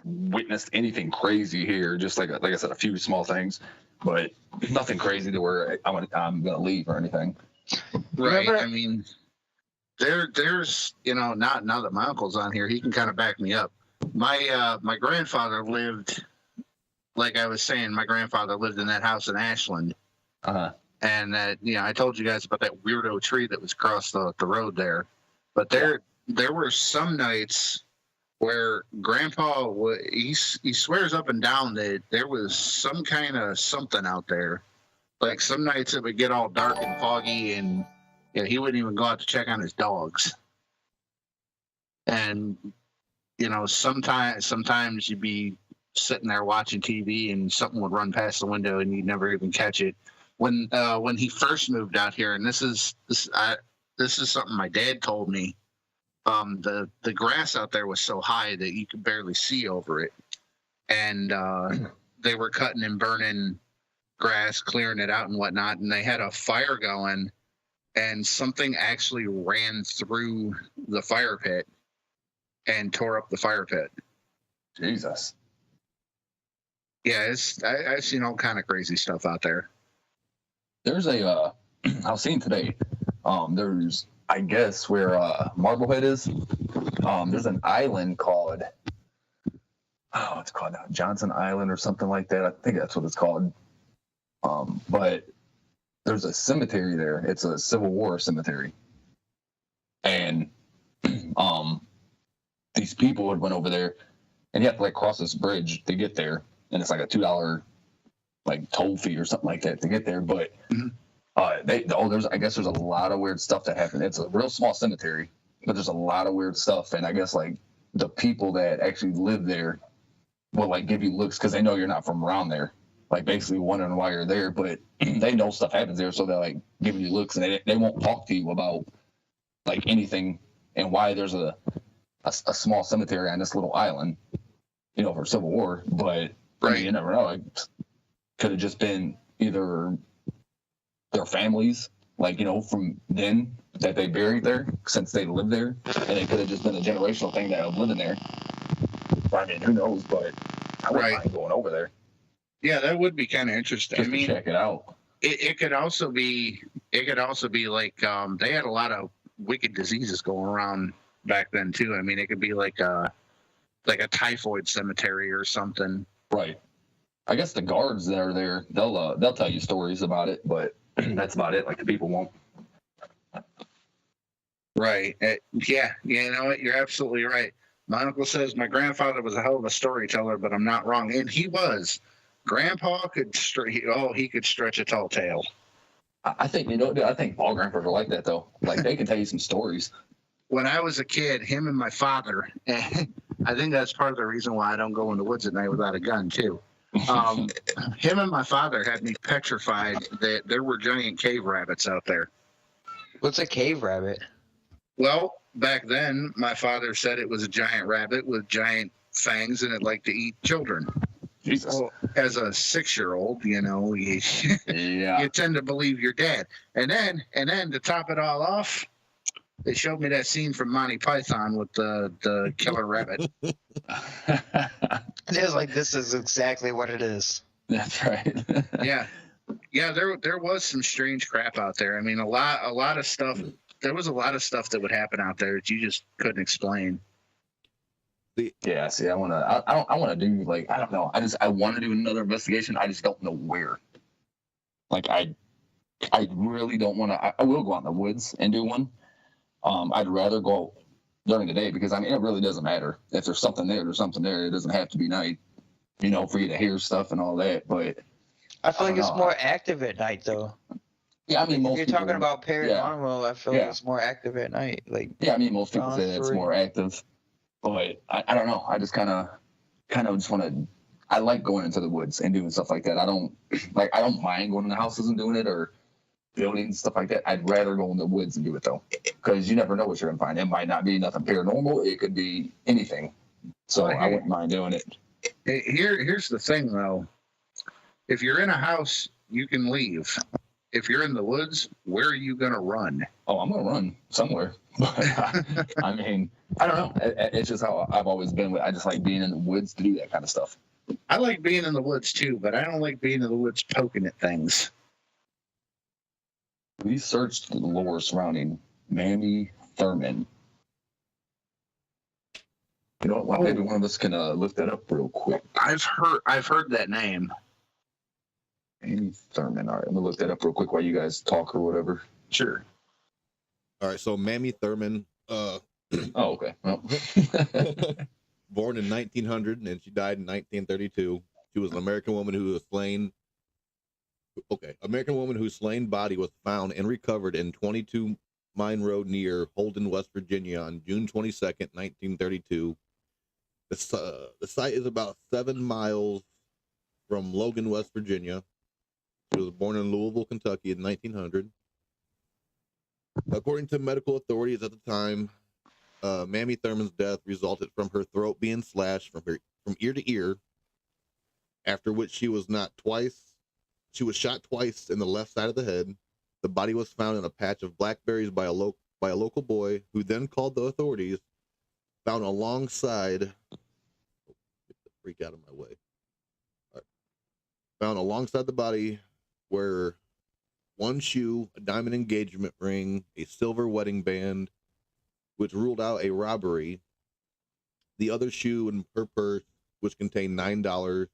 witnessed anything crazy here. Just like I said, a few small things, but nothing crazy to where I'm gonna leave or anything. Right. Remember- I mean, there's now that my uncle's on here, he can kind of back me up. My grandfather lived, like I was saying, my grandfather lived in that house in Ashland. And that, I told you guys about that weirdo tree that was across the road there. But there were some nights where Grandpa he swears up and down that there was some kind of something out there. Like, some nights it would get all dark and foggy, and he wouldn't even go out to check on his dogs. And sometimes you'd be sitting there watching TV and something would run past the window and you'd never even catch it. When he first moved out here, and this is something my dad told me, the grass out there was so high that you could barely see over it, and they were cutting and burning grass, clearing it out and whatnot, and they had a fire going and something actually ran through the fire pit and tore up the fire pit. Jesus. Yeah, I've seen all kind of crazy stuff out there. There's a I was seeing today. There's, I guess, where Marblehead is. There's an island called, it's called Johnson Island or something like that. I think that's what it's called. But there's a cemetery there. It's a Civil War cemetery, and these people had went over there, and you have to like cross this bridge to get there, and it's like a $2 like toll fee or something like that to get there. But I guess there's a lot of weird stuff that happened. It's a real small cemetery, but there's a lot of weird stuff, and I guess like the people that actually live there will like give you looks because they know you're not from around there, like basically wondering why you're there, but they know stuff happens there, so they're like giving you looks, and they won't talk to you about like anything and why there's a small cemetery on this little island, you know, for Civil War. But I mean, you never know. It could have just been either their families, like, you know, from then that they buried there since they lived there, and it could have just been a generational thing that was living there. I mean, who knows? But I wouldn't mind going over there. Yeah, that would be kind of interesting. Just to check it out. It could also be like they had a lot of wicked diseases going around back then too. I mean, it could be like a typhoid cemetery or something. Right. I guess the guards that are there, they'll tell you stories about it, but that's about it. Like the people won't. Right. Yeah. You know what? You're absolutely right. My uncle says my grandfather was a hell of a storyteller, but I'm not wrong, and he was. Grandpa could he could stretch a tall tale. I think, you know, I think all grandpas are like that though. Like they can tell you some stories. When I was a kid, him and my father, and I think that's part of the reason why I don't go in the woods at night without a gun too. Him and my father had me petrified that there were giant cave rabbits out there. What's a cave rabbit? Well, back then, my father said it was a giant rabbit with giant fangs and it liked to eat children. Jesus. Well, as a 6-year-old, you know, you tend to believe your dad. And then to top it all off, they showed me that scene from Monty Python with the killer rabbit. It was like, this is exactly what it is. That's right. Yeah. There was some strange crap out there. I mean, a lot of stuff. There was a lot of stuff that would happen out there that you just couldn't explain. Yeah, see, I want to do, like, I don't know. I want to do another investigation. I just don't know where. Like, I really don't want to. I will go out in the woods and do one. I'd rather go during the day because, I mean, it really doesn't matter. If there's something there, there's something there. It doesn't have to be night, you know, for you to hear stuff and all that. But I feel like it's more active at night, though. Yeah, I mean, if you're talking about paranormal, I feel like it's more active at night. Like, yeah, I mean, most people say it's more active. But I don't know. I just kind of just want to. I like going into the woods and doing stuff like that. I don't mind going in the houses and doing it or buildings, stuff like that. I'd rather go in the woods and do it though, because you never know what you're gonna find. It might not be nothing paranormal. It could be anything. So I wouldn't mind doing it. Here's the thing though. If you're in a house, you can leave. If you're in the woods, where are you gonna run? Oh, I'm gonna run somewhere. I mean, I don't know. It's just how I've always been. I just like being in the woods to do that kind of stuff. I like being in the woods too, but I don't like being in the woods poking at things. We searched the lore surrounding Mammy Thurman. You know what? Maybe one of us can look that up real quick. I've heard that name. Mammy Thurman. All right, I'm gonna look that up real quick while you guys talk or whatever. Sure. All right, so Mammy Thurman. Oh, okay. Well. Born in 1900 and she died in 1932. She was an American woman who was slain. Okay, American woman whose slain body was found and recovered in 22 Mine Road near Holden, West Virginia on June 22nd, 1932. The site is about 7 miles from Logan, West Virginia. She was born in Louisville, Kentucky in 1900. According to medical authorities at the time, Mammy Thurman's death resulted from her throat being slashed from ear to ear, after which she was shot twice in the left side of the head The body was found in a patch of blackberries by a local boy, who then called the authorities. Found alongside. Get the freak out of my way. All right. Found alongside the body were one shoe, a diamond engagement ring, a silver wedding band, which ruled out a robbery. The other shoe and her purse, which contained $9,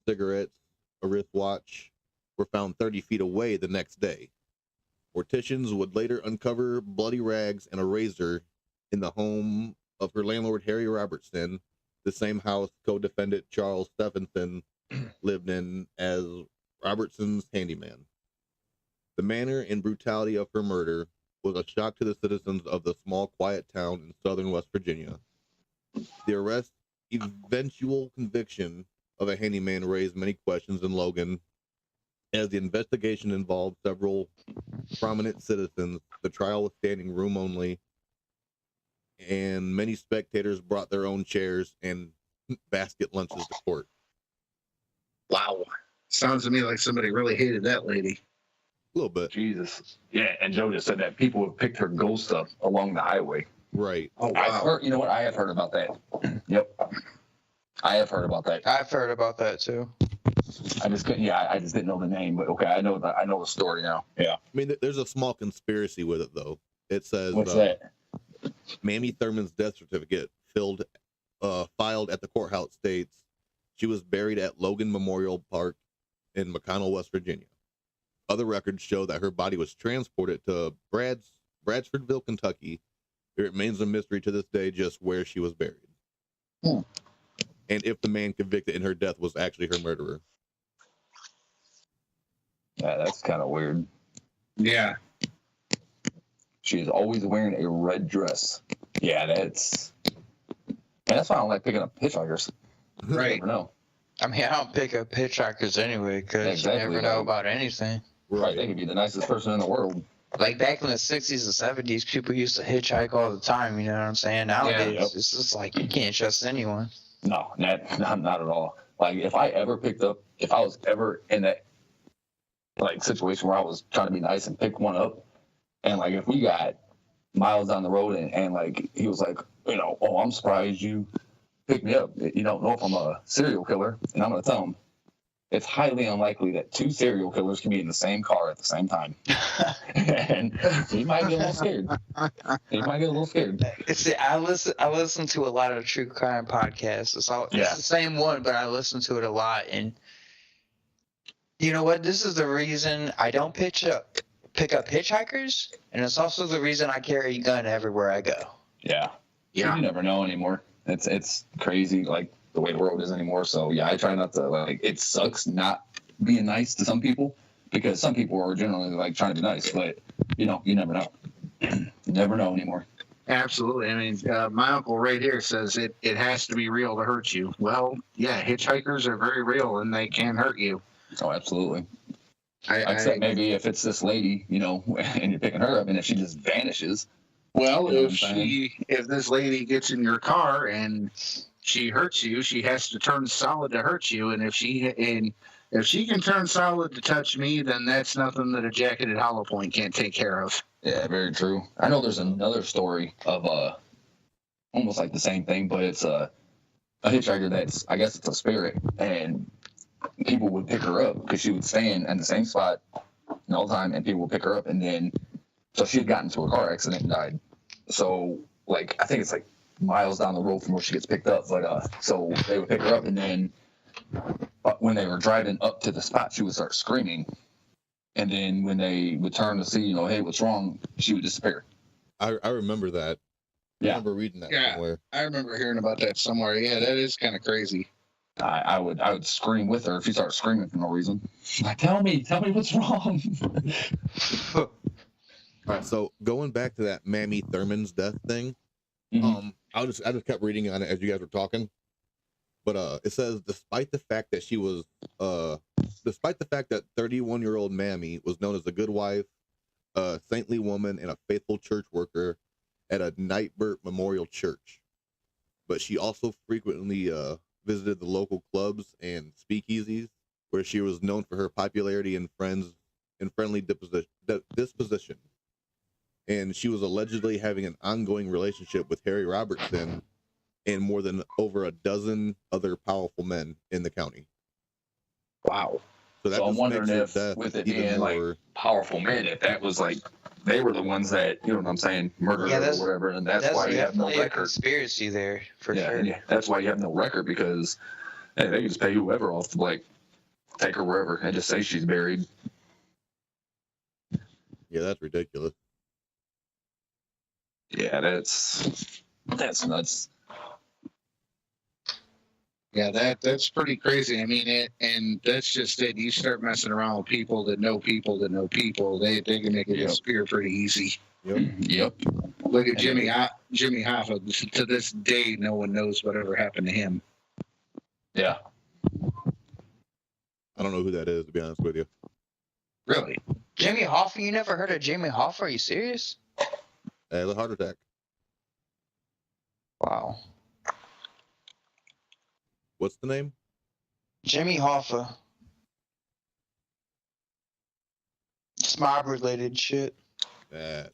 cigarettes, a wristwatch, were found 30 feet away the next day. Morticians would later uncover bloody rags and a razor in the home of her landlord, Harry Robertson, the same house co-defendant Charles Stephenson lived in as Robertson's handyman. The manner and brutality of her murder was a shock to the citizens of the small, quiet town in southern West Virginia. The arrest, eventual conviction of a handyman raised many questions in Logan. As the investigation involved several prominent citizens, the trial was standing room only, and many spectators brought their own chairs and basket lunches to court. Wow. Sounds to me like somebody really hated that lady. A little bit. Jesus. Yeah, and Joe just said that people have picked her ghost up along the highway. Right. Oh, I've wow. heard, you know what? I have heard about that. Yep. I have heard about that. I've heard about that too. I just couldn't. Yeah, I just didn't know the name, but okay, I know the story now. Yeah. I mean, there's a small conspiracy with it, though. It says, What's that? Mamie Thurman's death certificate filed at the courthouse states she was buried at Logan Memorial Park in McConnell, West Virginia. Other records show that her body was transported to Bradfordville, Kentucky. It remains a mystery to this day just where she was buried. Hmm. And if the man convicted in her death was actually her murderer. Yeah, that's kind of weird. Yeah. She is always wearing a red dress. Yeah, that's why I don't like picking up hitchhikers. You Right. never know. I mean, I don't pick up hitchhikers anyway because Exactly, you never know right. about anything. Right. They could be the nicest person in the world. Like back in the 60s and 70s, people used to hitchhike all the time, you know what I'm saying? Nowadays, Yep. it's just like you can't trust anyone. No, not at all. Like if I was ever in that like situation where I was trying to be nice and pick one up, and like if we got miles down the road and like he was like, you know, oh, I'm surprised you picked me up. You don't know if I'm a serial killer, and I'm gonna tell him it's highly unlikely that two serial killers can be in the same car at the same time. And he might get a little scared. See, I listen to a lot of true crime podcasts. It's the same one, but I listen to it a lot. And you know what? This is the reason I don't pick up hitchhikers, and it's also the reason I carry a gun everywhere I go. Yeah. Yeah. You never know anymore. It's crazy, like the way the world is anymore. So yeah, I try not to like. It sucks not being nice to some people because some people are generally like trying to be nice, but you never know. You never know anymore. Absolutely. I mean, my uncle right here says it has to be real to hurt you. Well, yeah, hitchhikers are very real and they can hurt you. Oh, absolutely. Except maybe if it's this lady, you know, and you're picking her up, and if she just vanishes. Well, You know if this lady gets in your car and she hurts you, she has to turn solid to hurt you, and if she can turn solid to touch me, then that's nothing that a jacketed hollow point can't take care of. Yeah, very true. I know there's another story of almost like the same thing, but it's a hitchhiker that's, I guess it's a spirit, and people would pick her up because she would stand in the same spot all the time, and people would pick her up, and then so she had gotten into a car accident and died. So like I think it's like miles down the road from where she gets picked up, but so they would pick her up, and then when they were driving up to the spot, she would start screaming, and then when they would turn to see, you know, hey, what's wrong, she would disappear. I remember that. I remember reading that somewhere. I remember hearing about that somewhere. Yeah, that is kind of crazy. I would scream with her if she started screaming for no reason. Like, tell me what's wrong. All right, so going back to that Mamie Thurman's death thing, Mhm. I just kept reading on it as you guys were talking, but it says despite the fact that 31-year-old Mamie was known as a good wife, a saintly woman, and a faithful church worker at a Nightbert Memorial Church, but she also frequently visited the local clubs and speakeasies where she was known for her popularity and friends and friendly disposition. And she was allegedly having an ongoing relationship with Harry Robertson and more than over a dozen other powerful men in the county. Wow. So, that So I'm just wondering makes her if, death with it even being more. like powerful men, if that was like they were the ones that, you know what I'm saying, murdered Yeah, her that's- or whatever, and that's why you have no definitely a record. conspiracy there, for sure. Yeah, that's why you have no record, because hey, they can just pay whoever off to like take her wherever and just say she's buried. Yeah, that's ridiculous. Yeah, that's nuts. Yeah, that's pretty crazy. I mean, and that's just it. You start messing around with people that know people that know people, they can make it disappear pretty easy. Yep. Look at Jimmy Hoffa. To this day, no one knows whatever happened to him. Yeah. I don't know who that is, to be honest with you. Really? Jimmy Hoffa? You never heard of Jimmy Hoffa? Are you serious? He had a heart attack. Wow. What's the name? Jimmy Hoffa. It's mob related shit. That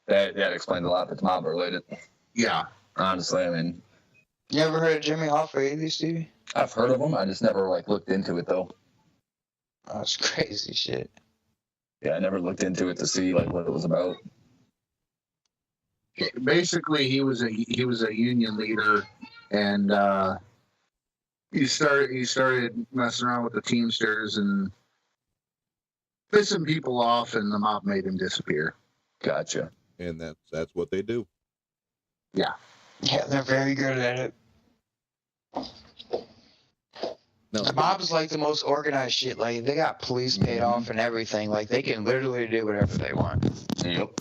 That explains a lot if it's mob related. Yeah. Honestly, I mean, You ever heard of Jimmy Hoffa either, Stevie? I've heard of them. I just never like looked into it though. Oh, that's crazy shit. Yeah, I never looked into it to see like what it was about. Basically, he was a union leader, and he started messing around with the Teamsters and pissing people off, and the mob made him disappear. Gotcha. and that's what they do. Yeah, they're very good at it. No, The mob's like the most organized shit. Like, they got police paid off and everything. Like, they can literally do whatever they want. Yep.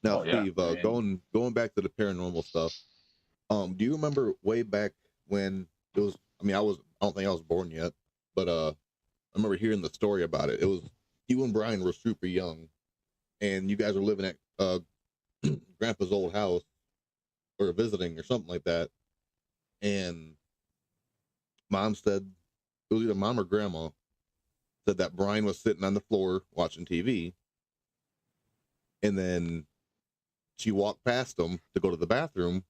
now, Oh, yeah, Steve, man. going back to the paranormal stuff. Do you remember way back when it was? I mean, I don't think I was born yet, but I remember hearing the story about it. It was you and Brian were super young, and you guys were living at Grandpa's old house, or visiting, or something like that. And Mom said, it was either Mom or Grandma said that Brian was sitting on the floor watching TV, and then she walked past him to go to the bathroom.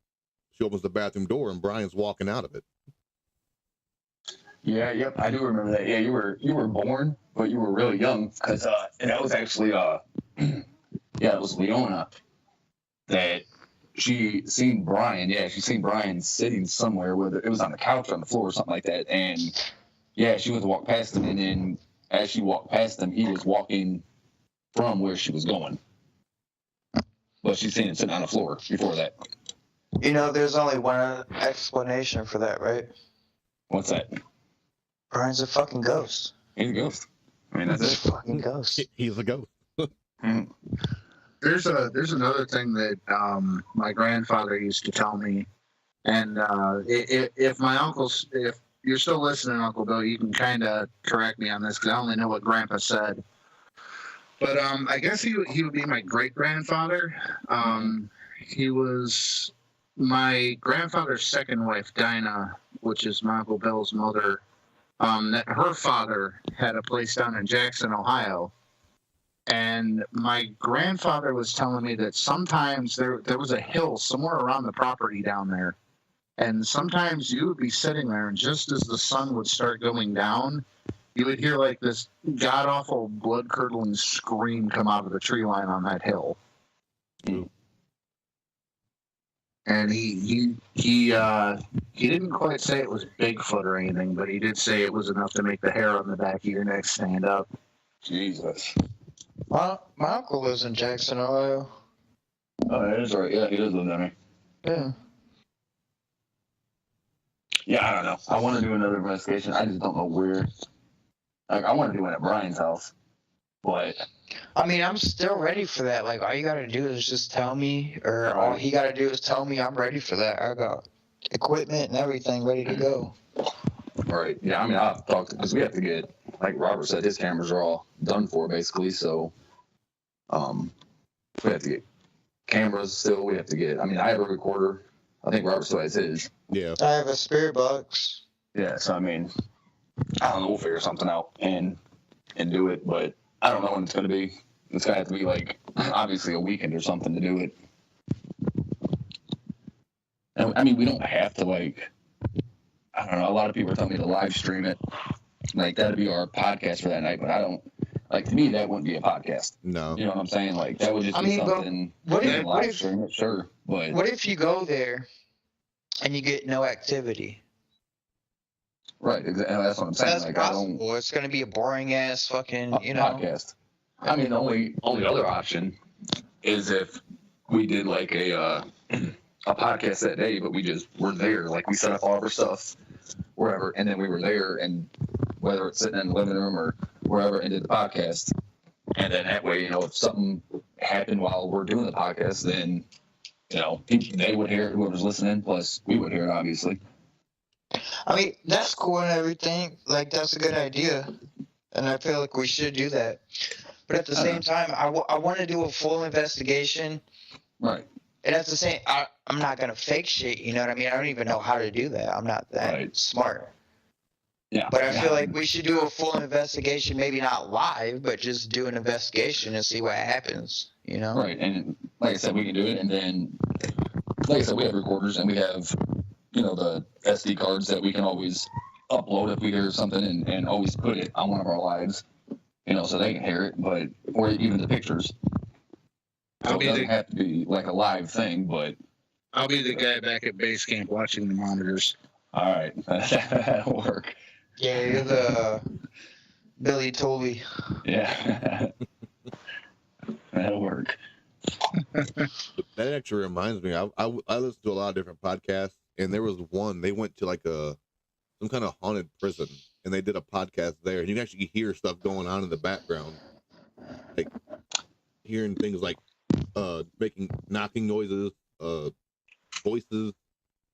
She opens the bathroom door, and Brian's walking out of it. Yeah, yep, I do remember that. Yeah, you were born, but you were really young, because and that was actually yeah, it was Leona that she seen Brian. Yeah, she seen Brian sitting somewhere, whether it was on the couch or on the floor or something like that. And yeah, she was to walk past him, and then as she walked past him, he was walking from where she was going. But she seen him sitting on the floor before that. You know, there's only one explanation for that, right? What's that? Brian's a fucking ghost. He's a ghost. I mean, that's He's it. a fucking ghost. He's a ghost. There's another thing that my grandfather used to tell me, and if you're still listening, Uncle Bill, you can kind of correct me on this because I only know what Grandpa said. But I guess he would be my great grandfather. He was my grandfather's second wife, Dinah, which is my Uncle Bill's mother. That her father had a place down in Jackson, Ohio. And my grandfather was telling me that sometimes there was a hill somewhere around the property down there. And sometimes you would be sitting there, and just as the sun would start going down, you would hear like this god-awful, blood-curdling scream come out of the tree line on that hill. Ooh. And he didn't quite say it was Bigfoot or anything, but he did say it was enough to make the hair on the back of your neck stand up. Jesus. My uncle lives in Jackson, Ohio. Oh, that is right. Yeah, he does live down here. Yeah. Yeah, I don't know. I want to do another investigation. I just don't know where. Like, I want to do it at Brian's house, but I mean, I'm still ready for that. Like, all you gotta do is just tell me, or all he gotta do is tell me I'm ready for that. I got equipment and everything ready to go. right. Yeah, I mean, I've talked because we have to get, like Robert said, his cameras are all done for basically. So, we have to get cameras still. We have to get. I mean, I have a recorder. I think Robert still has his. Yeah. I have a spirit box. Yeah. So I mean, I don't know, we'll figure something out and do it, but I don't know when it's going to be. It's going to have to be like, obviously a weekend or something to do it. And, I mean, we don't have to like, I don't know, a lot of people are telling me to live stream it. Like, that'd be our podcast for that night, but I don't, like, to me, that wouldn't be a podcast. No. You know what I'm saying? Like, that would just be something, what we if- can what live if- stream it, sure, but. What if you go there and you get no activity? Right, exactly. That's what I'm saying. That's like, possible. It's going to be a boring ass fucking, you know. podcast. I mean, the only other option is if we did like a podcast that day, but we just were there. Like, we set up all of our stuff wherever, and then we were there, and whether it's sitting in the living room or wherever, and did the podcast. And then that way, you know, if something happened while we're doing the podcast, then, you know, they would hear it, whoever's listening, plus we would hear it, obviously. I mean, that's cool and everything. Like, that's a good idea. And I feel like we should do that. But at the same time, I want to do a full investigation. Right. And at the same, I'm not going to fake shit, you know what I mean? I don't even know how to do that. I'm not that smart. Yeah. But I feel like we should do a full investigation, maybe not live, but just do an investigation and see what happens, you know? Right. And like I said, we can do it. And then, like I said, we have recorders and we have, you know, the SD cards that we can always upload if we hear something and always put it on one of our lives, you know, so they can hear it, but, or even the pictures. So it doesn't have to be like a live thing, but. I'll be the guy back at base camp watching the monitors. All right. That'll work. Yeah, you're the Billy Tolley. Yeah. That'll work. That actually reminds me. I listen to a lot of different podcasts, and there was one. They went to like some kind of haunted prison, and they did a podcast there. And you can actually hear stuff going on in the background, like hearing things like making knocking noises, voices.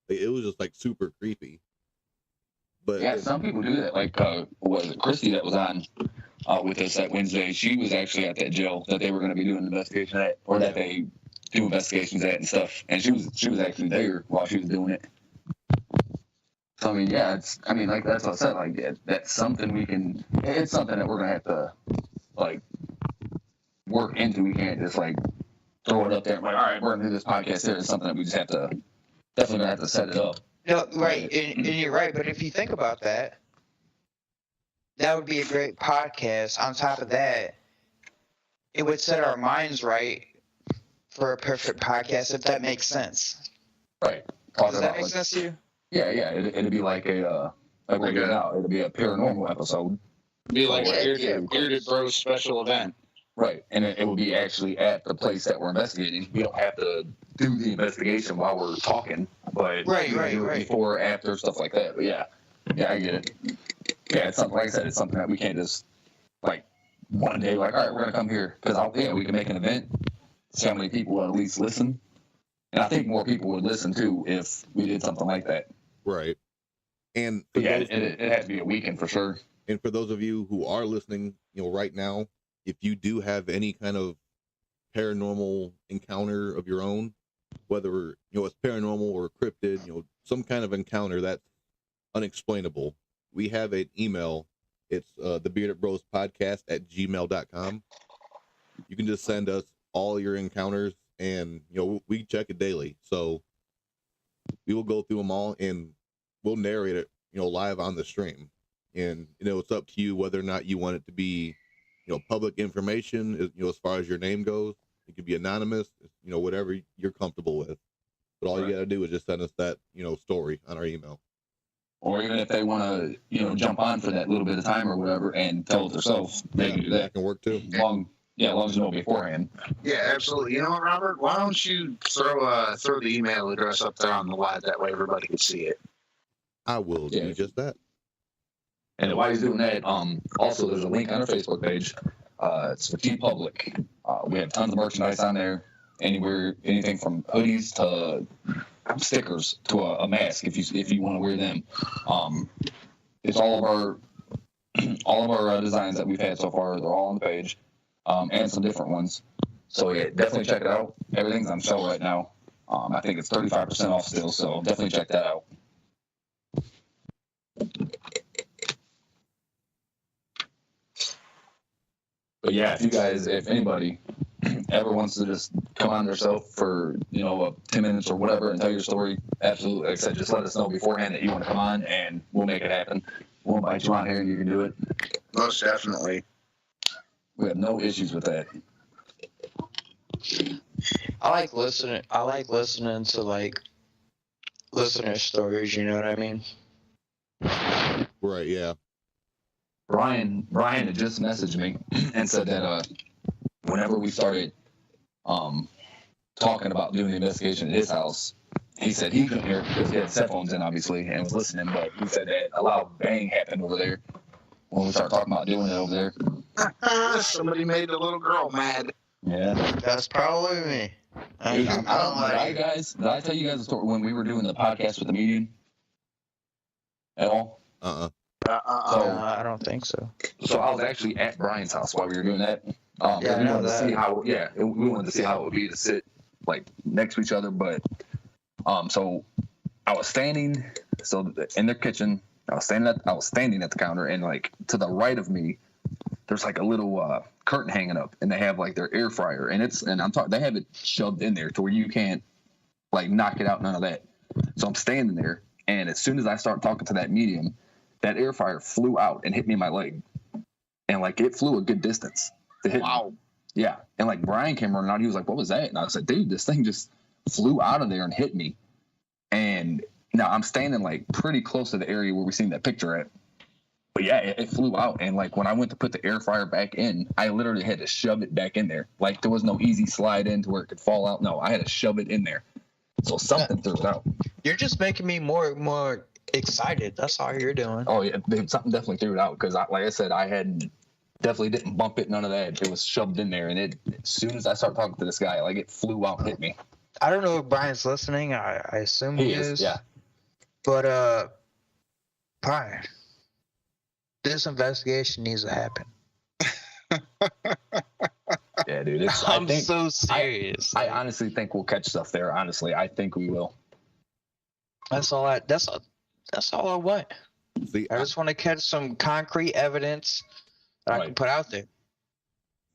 It was just like super creepy. But yeah, some people do that. Like, was it Christy that was on with us that Wednesday? She was actually at that jail that they were going to be doing an investigation at, or that they do investigations at and stuff. And she was actually there while she was doing it. So I mean, yeah, like that's what I said. Like, that's something we can. It's something that we're gonna have to like work into. We can't just like throw it up there and like, all right, we're gonna do this podcast here. It's something that we just have to definitely gonna have to set it up. No, right, and you're right. But if you think about that, that would be a great podcast. On top of that, it would set our minds right for a perfect podcast, if that makes sense. Right. Does that make sense to you? Yeah. It'd be like a like we're doing now. It'd be a paranormal episode. Be like a Bearded Bros special event. Right, and it would be actually at the place that we're investigating. We don't have to do the investigation while we're talking, but right. before, after, stuff like that. But yeah, I get it. Yeah, it's something, like I said, it's something that we can't just, like, one day, like, all right, we're going to come here. Because, we can make an event, see how many people will at least listen. And I think more people would listen, too, if we did something like that. Right. And yeah, it has to be a weekend for sure. And for those of you who are listening, right now, if you do have any kind of paranormal encounter of your own, whether it's paranormal or cryptid, some kind of encounter that's unexplainable, we have an email. It's the Bearded Bros podcast at gmail.com. You can just send us all your encounters, and we check it daily, so we will go through them all and we'll narrate it live on the stream. And it's up to you whether or not you want it to be public information, as far as your name goes. It could be anonymous, whatever you're comfortable with. But all you got to do is just send us that, story on our email. Or even if they want to, jump on for that little bit of time or whatever and tell it themselves, they can do that. That can work too. As long as you know beforehand. Yeah, absolutely. You know what, Robert? Why don't you throw the email address up there on the live? That way everybody can see it. I will do just that. And while he's doing that, also there's a link on our Facebook page. It's for Public. We have tons of merchandise on there. Anything from hoodies to stickers to a mask if you want to wear them. It's all of our designs that we've had so far. They're all on the page, and some different ones. So yeah, definitely check it out. Everything's on sale right now. I think it's 35% off still, so definitely check that out. But yeah, if anybody ever wants to just come on themselves for 10 minutes or whatever and tell your story, absolutely. Like I said, just let us know beforehand that you want to come on, and we'll make it happen. We'll invite you on here, and you can do it. Most definitely. We have no issues with that. I like listening to like listener stories. You know what I mean? Right, yeah. Brian had just messaged me and said that whenever we started talking about doing the investigation at his house, he said he couldn't hear because he had cell phones in, obviously, and was listening, but he said that a loud bang happened over there when we started talking about doing it over there. Somebody made the little girl mad. Yeah. That's probably me. I don't like. Did I tell you guys the story when we were doing the podcast with the medium? At all? I don't think so. So I was actually at Brian's house while we were doing that. Yeah, I know that. We wanted to see how it would be to sit like next to each other. But so I was standing in their kitchen. I was standing at the counter, and like to the right of me, there's like a little curtain hanging up, and they have like their air fryer, and they have it shoved in there to where you can't like knock it out, none of that. So I'm standing there, and as soon as I start talking to that medium, that air fryer flew out and hit me in my leg, and like it flew a good distance to hit me. Yeah, and like Brian came running out, he was like, "What was that?" And I was like, "Dude, this thing just flew out of there and hit me." And now I'm standing like pretty close to the area where we seen that picture at. But yeah, it flew out, and like when I went to put the air fryer back in, I literally had to shove it back in there. Like there was no easy slide in to where it could fall out. No, I had to shove it in there. So something threw it out. You're just making me more excited. That's all you're doing. Oh yeah, something definitely threw it out because, like I said, I definitely didn't bump it, none of that. It was shoved in there, and as soon as I started talking to this guy, like it flew out and hit me. I don't know if Brian's listening. I assume he is. Yeah. But Brian, this investigation needs to happen. Yeah, dude. I'm so serious. I honestly think we'll catch stuff there. Honestly, I think we will. That's all I want. See, I just want to catch some concrete evidence that I can put out there.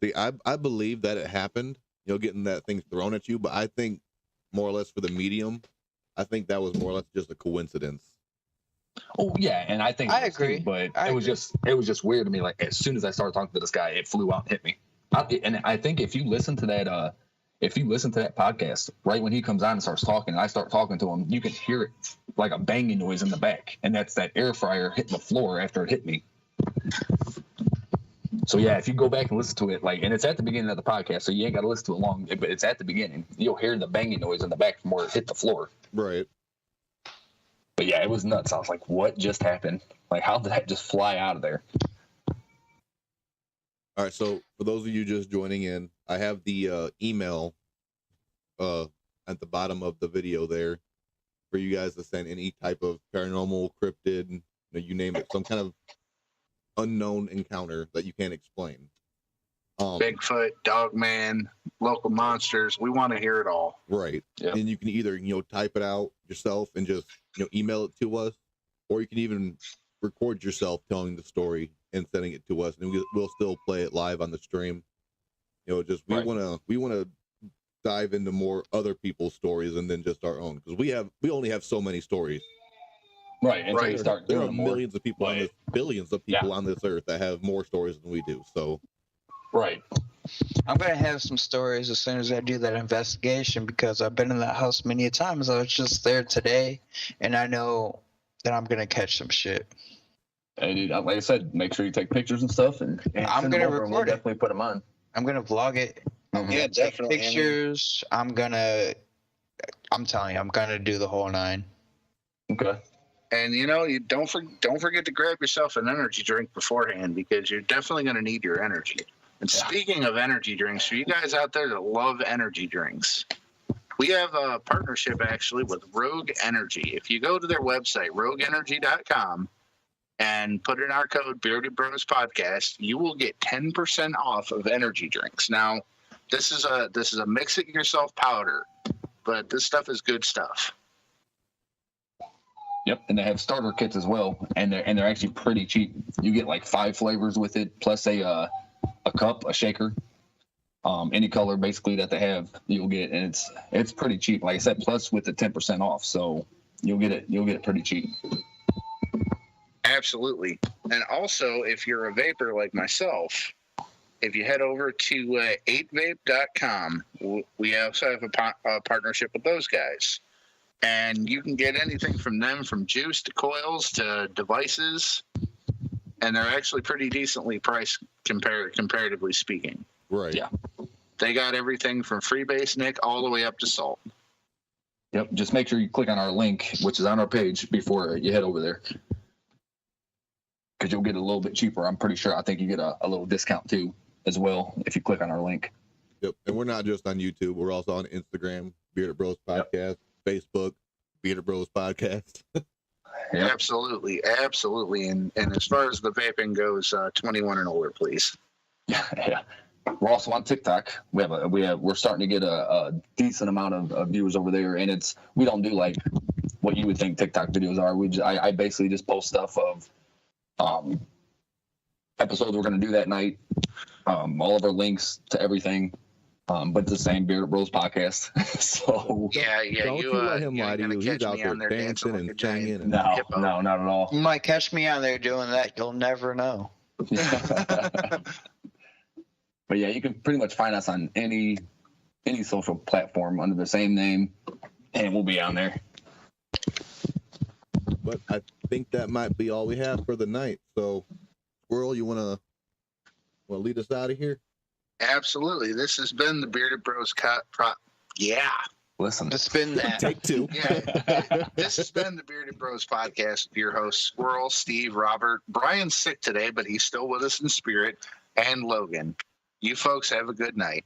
See, I believe that it happened, getting that thing thrown at you, but I think more or less for the medium, I think that was more or less just a coincidence. Oh yeah, and I think I agree. Too, but it was just weird to me. Like as soon as I started talking to this guy, it flew out and hit me. And I think if you listen to that podcast, right when he comes on and starts talking, and I start talking to him, you can hear it like a banging noise in the back, and that's that air fryer hitting the floor after it hit me. So yeah, if you go back and listen to it, and it's at the beginning of the podcast, so you ain't got to listen to it long, but it's at the beginning. You'll hear the banging noise in the back from where it hit the floor. Right. But yeah, it was nuts. I was like, what just happened? Like, how did that just fly out of there? All right, so for those of you just joining in, I have the email at the bottom of the video there for you guys to send any type of paranormal, cryptid, you name it, some kind of unknown encounter that you can't explain. Bigfoot, Dogman, local monsters. We want to hear it all. Right. Yep. And you can either, type it out yourself and just, email it to us, or you can even record yourself telling the story and sending it to us, and we'll still play it live on the stream. We want to dive into more other people's stories and then just our own, because we only have so many stories. Right. Until you start There doing are more. millions of people billions of people on this earth that have more stories than we do. So. Right. I'm going to have some stories as soon as I do that investigation, because I've been in that house many times. I was just there today, and I know that I'm going to catch some shit. Hey, dude, like I said, make sure you take pictures and stuff, and I'm going to record we'll it. definitely put them on. I'm going to vlog it. Mm-hmm. Yeah, definitely. Pictures. I'm telling you, I'm going to do the whole 9. Okay. And you don't forget to grab yourself an energy drink beforehand, because you're definitely going to need your energy. And speaking of energy drinks, for you guys out there that love energy drinks, we have a partnership actually with Rogue Energy. If you go to their website, rogueenergy.com, and put in our code Bearded Bros Podcast, you will get 10% off of energy drinks. Now, this is a mix it yourself powder, but this stuff is good stuff. Yep, and they have starter kits as well, and they're actually pretty cheap. You get like 5 flavors with it, plus a cup, a shaker, any color basically that they have, you'll get, and it's pretty cheap. Like I said, plus with the 10% off, so you'll get it pretty cheap. Absolutely. And also, if you're a vapor like myself, if you head over to 8vape.com, we also have a partnership with those guys. And you can get anything from them, from juice to coils to devices. And they're actually pretty decently priced comparatively speaking. Right. Yeah. They got everything from freebase Nick all the way up to salt. Yep. Just make sure you click on our link, which is on our page, before you head over there. Because you'll get a little bit cheaper. I'm pretty sure. I think you get a little discount too, as well, if you click on our link. Yep. And we're not just on YouTube. We're also on Instagram, Bearded Bros Podcast, Facebook, Bearded Bros Podcast. Yep. Absolutely. And as far as the vaping goes, 21 and older, please. Yeah. We're also on TikTok. We're starting to get a decent amount of viewers over there, and we don't do like what you would think TikTok videos are. I basically just post stuff of episodes we're going to do that night, all of our links to everything, but it's the same Bearded Bros podcast. So Yeah. Don't you let him lie to you. He's out there dancing and singing. And no, not at all. You might catch me on there doing that. You'll never know. But yeah, you can pretty much find us on any social platform under the same name, and we'll be on there. But I think that might be all we have for the night. So, Squirrel, you want to lead us out of here? Absolutely. This has been the Bearded Bros Listen, To spin that. Take two. Yeah. This has been the Bearded Bros podcast with your hosts, Squirrel, Steve, Robert. Brian's sick today, but he's still with us in spirit, and Logan. You folks have a good night.